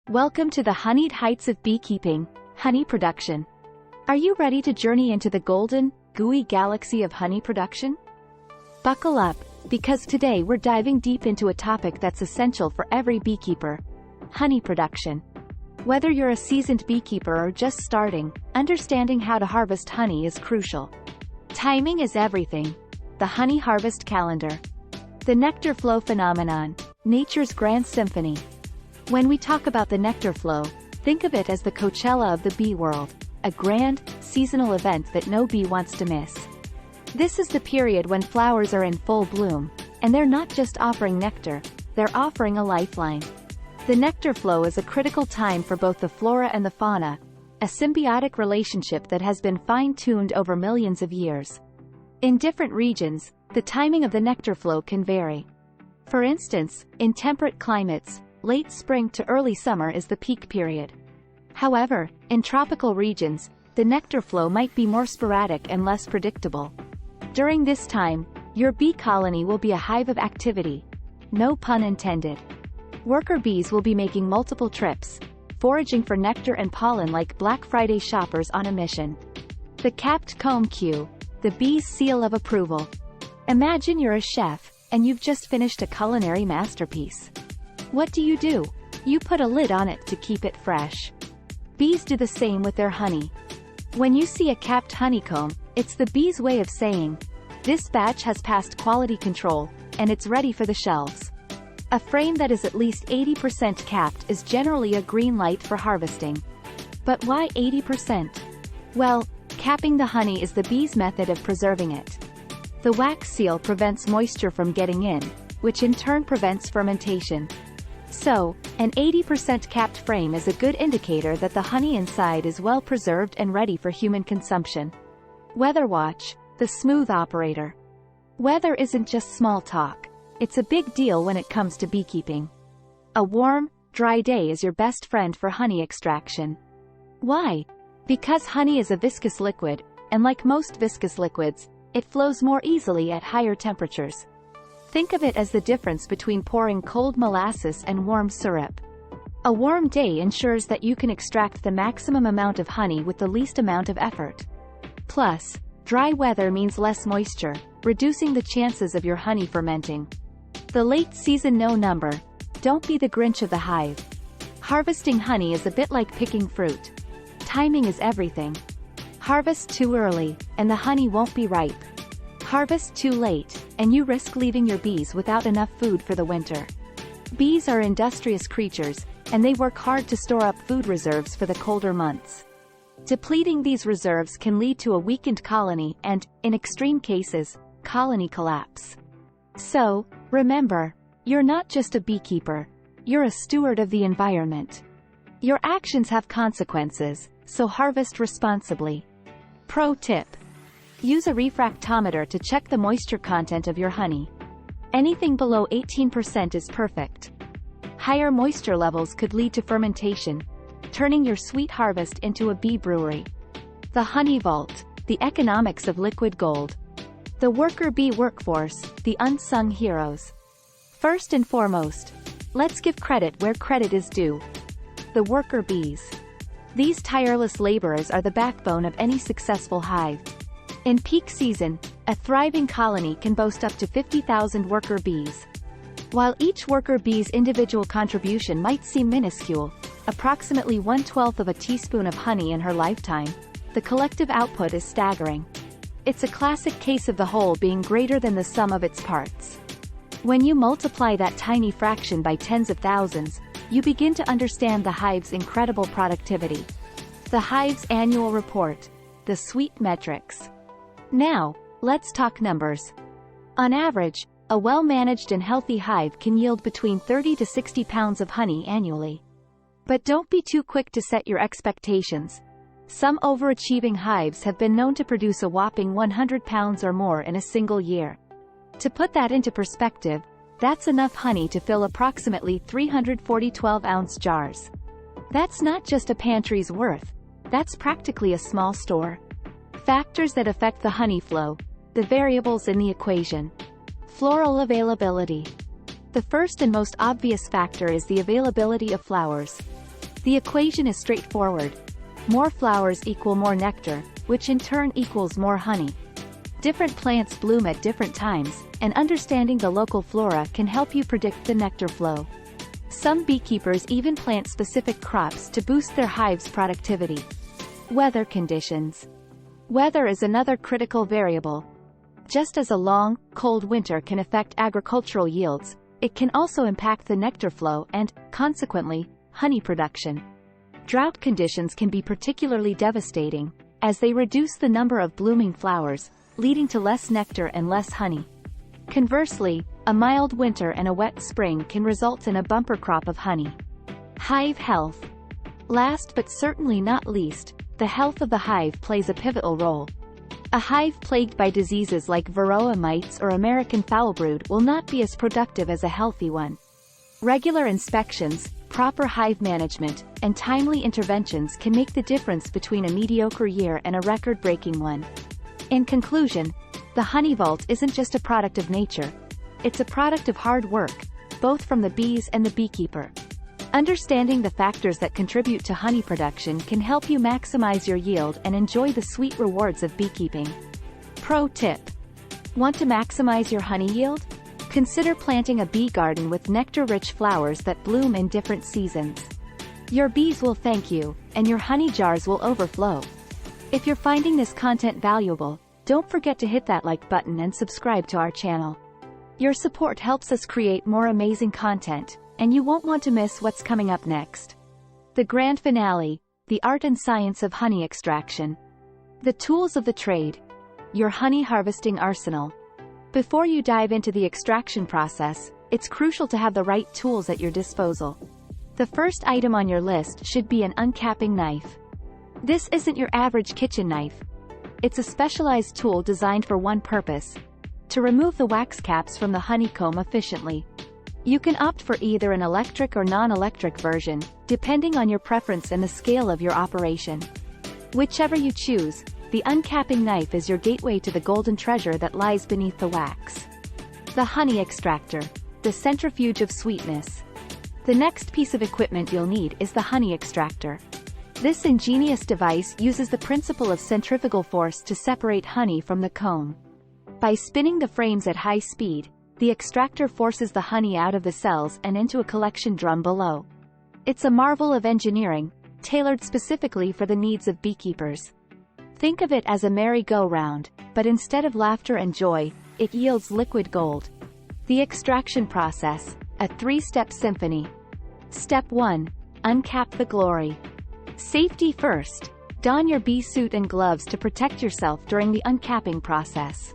Welcome to the honeyed heights of beekeeping, honey production. Are you ready to journey into the golden, gooey galaxy of honey production? Buckle up, because today we're diving deep into a topic that's essential for every beekeeper: honey production. Whether you're a seasoned beekeeper or just starting, understanding how to harvest honey is crucial. Timing is everything. The honey harvest calendar. The nectar flow phenomenon, nature's grand symphony. When we talk about the nectar flow, think of it as the Coachella of the bee world, a grand, seasonal event that no bee wants to miss. This is the period when flowers are in full bloom, and they're not just offering nectar, they're offering a lifeline. The nectar flow is a critical time for both the flora and the fauna, a symbiotic relationship that has been fine-tuned over millions of years. In different regions, the timing of the nectar flow can vary. For instance, in temperate climates, late spring to early summer is the peak period. However, in tropical regions, the nectar flow might be more sporadic and less predictable. During this time, your bee colony will be a hive of activity. No pun intended. Worker bees will be making multiple trips, foraging for nectar and pollen like Black Friday shoppers on a mission. The capped comb cue, the bee's seal of approval. Imagine you're a chef, and you've just finished a culinary masterpiece. What do? You put a lid on it to keep it fresh. Bees do the same with their honey. When you see a capped honeycomb, it's the bee's way of saying, "This batch has passed quality control, and it's ready for the shelves." A frame that is at least 80% capped is generally a green light for harvesting. But why 80%? Well, capping the honey is the bee's method of preserving it. The wax seal prevents moisture from getting in, which in turn prevents fermentation. So, an 80% capped frame is a good indicator that the honey inside is well preserved and ready for human consumption. Weather watch, the smooth operator. Weather isn't just small talk. It's a big deal when it comes to beekeeping. A warm, dry day is your best friend for honey extraction. Why? Because honey is a viscous liquid, and like most viscous liquids, it flows more easily at higher temperatures. Think of it as the difference between pouring cold molasses and warm syrup. A warm day ensures that you can extract the maximum amount of honey with the least amount of effort. Plus, dry weather means less moisture, reducing the chances of your honey fermenting. The late season no number. Don't be the Grinch of the hive. Harvesting honey is a bit like picking fruit. Timing is everything. Harvest too early, and the honey won't be ripe. Harvest too late, and you risk leaving your bees without enough food for the winter. Bees are industrious creatures, and they work hard to store up food reserves for the colder months. Depleting these reserves can lead to a weakened colony and, in extreme cases, colony collapse. So, remember, you're not just a beekeeper, you're a steward of the environment. Your actions have consequences, so harvest responsibly. Pro tip: use a refractometer to check the moisture content of your honey. Anything below 18% is perfect. Higher moisture levels could lead to fermentation, turning your sweet harvest into a bee brewery. The honey vault, the economics of liquid gold. The worker bee workforce, the unsung heroes. First and foremost, let's give credit where credit is due. The worker bees. These tireless laborers are the backbone of any successful hive. In peak season, a thriving colony can boast up to 50,000 worker bees. While each worker bee's individual contribution might seem minuscule, approximately 1/12 of a teaspoon of honey in her lifetime, the collective output is staggering. It's a classic case of the whole being greater than the sum of its parts. When you multiply that tiny fraction by tens of thousands, you begin to understand the hive's incredible productivity. The hive's annual report, the sweet metrics. Now, let's talk numbers. On average, a well-managed and healthy hive can yield between 30 to 60 pounds of honey annually. But don't be too quick to set your expectations. Some overachieving hives have been known to produce a whopping 100 pounds or more in a single year. To put that into perspective, that's enough honey to fill approximately 340 12-ounce jars. That's not just a pantry's worth, that's practically a small store. Factors that affect the honey flow, the variables in the equation. Floral availability. The first and most obvious factor is the availability of flowers. The equation is straightforward. More flowers equal more nectar, which in turn equals more honey. Different plants bloom at different times, and understanding the local flora can help you predict the nectar flow. Some beekeepers even plant specific crops to boost their hive's productivity. Weather conditions. Weather is another critical variable. Just as a long, cold winter can affect agricultural yields, it can also impact the nectar flow and, consequently, honey production. Drought conditions can be particularly devastating, as they reduce the number of blooming flowers, leading to less nectar and less honey. Conversely, a mild winter and a wet spring can result in a bumper crop of honey. Hive health. Last but certainly not least, the health of the hive plays a pivotal role. A hive plagued by diseases like varroa mites or American foulbrood will not be as productive as a healthy one. Regular inspections, proper hive management, and timely interventions can make the difference between a mediocre year and a record-breaking one. In conclusion, the honey vault isn't just a product of nature. It's a product of hard work, both from the bees and the beekeeper. Understanding the factors that contribute to honey production can help you maximize your yield and enjoy the sweet rewards of beekeeping. Pro tip. Want to maximize your honey yield? Consider planting a bee garden with nectar-rich flowers that bloom in different seasons. Your bees will thank you, and your honey jars will overflow. If you're finding this content valuable, don't forget to hit that like button and subscribe to our channel. Your support helps us create more amazing content, and you won't want to miss what's coming up next. The grand finale, the art and science of honey extraction. The tools of the trade. Your honey harvesting arsenal. Before you dive into the extraction process, it's crucial to have the right tools at your disposal. The first item on your list should be an uncapping knife. This isn't your average kitchen knife. It's a specialized tool designed for one purpose: to remove the wax caps from the honeycomb efficiently. You can opt for either an electric or non-electric version, depending on your preference and the scale of your operation. Whichever you choose, the uncapping knife is your gateway to the golden treasure that lies beneath the wax. The honey extractor, the centrifuge of sweetness. The next piece of equipment you'll need is the honey extractor. This ingenious device uses the principle of centrifugal force to separate honey from the comb. By spinning the frames at high speed, the extractor forces the honey out of the cells and into a collection drum below. It's a marvel of engineering, tailored specifically for the needs of beekeepers. Think of it as a merry-go-round, but instead of laughter and joy, it yields liquid gold. The extraction process, a three-step symphony. Step 1. Uncap the glory. Safety first. Don your bee suit and gloves to protect yourself during the uncapping process.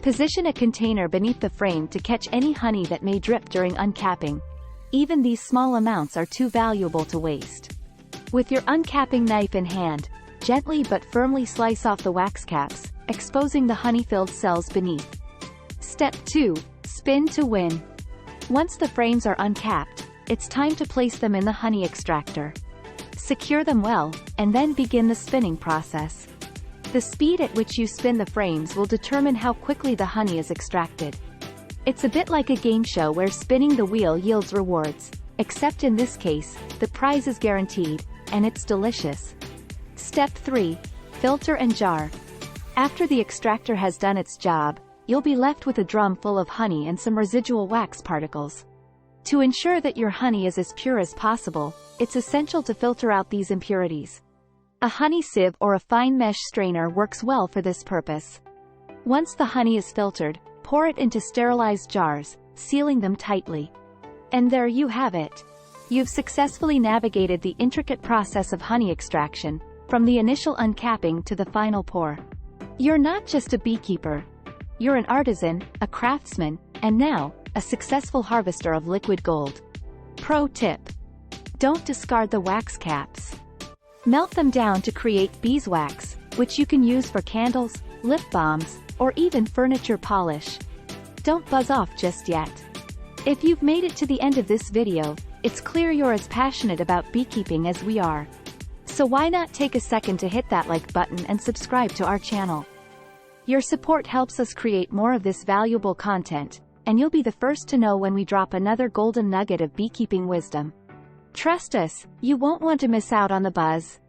Position a container beneath the frame to catch any honey that may drip during uncapping. Even these small amounts are too valuable to waste. With your uncapping knife in hand, gently but firmly slice off the wax caps, exposing the honey-filled cells beneath. Step 2. Spin to win. Once the frames are uncapped, it's time to place them in the honey extractor. Secure them well, and then begin the spinning process. The speed at which you spin the frames will determine how quickly the honey is extracted. It's a bit like a game show where spinning the wheel yields rewards, except in this case, the prize is guaranteed, and it's delicious. Step 3. Filter and jar. After the extractor has done its job, you'll be left with a drum full of honey and some residual wax particles. To ensure that your honey is as pure as possible, it's essential to filter out these impurities. A honey sieve or a fine mesh strainer works well for this purpose. Once the honey is filtered, pour it into sterilized jars, sealing them tightly. And there you have it. You've successfully navigated the intricate process of honey extraction, from the initial uncapping to the final pour. You're not just a beekeeper. You're an artisan, a craftsman, and now, a successful harvester of liquid gold. Pro tip. Don't discard the wax caps. Melt them down to create beeswax, which you can use for candles, lip balms, or even furniture polish. Don't buzz off just yet. If you've made it to the end of this video, it's clear you're as passionate about beekeeping as we are. So why not take a second to hit that like button and subscribe to our channel? Your support helps us create more of this valuable content, and you'll be the first to know when we drop another golden nugget of beekeeping wisdom. Trust us, you won't want to miss out on the buzz.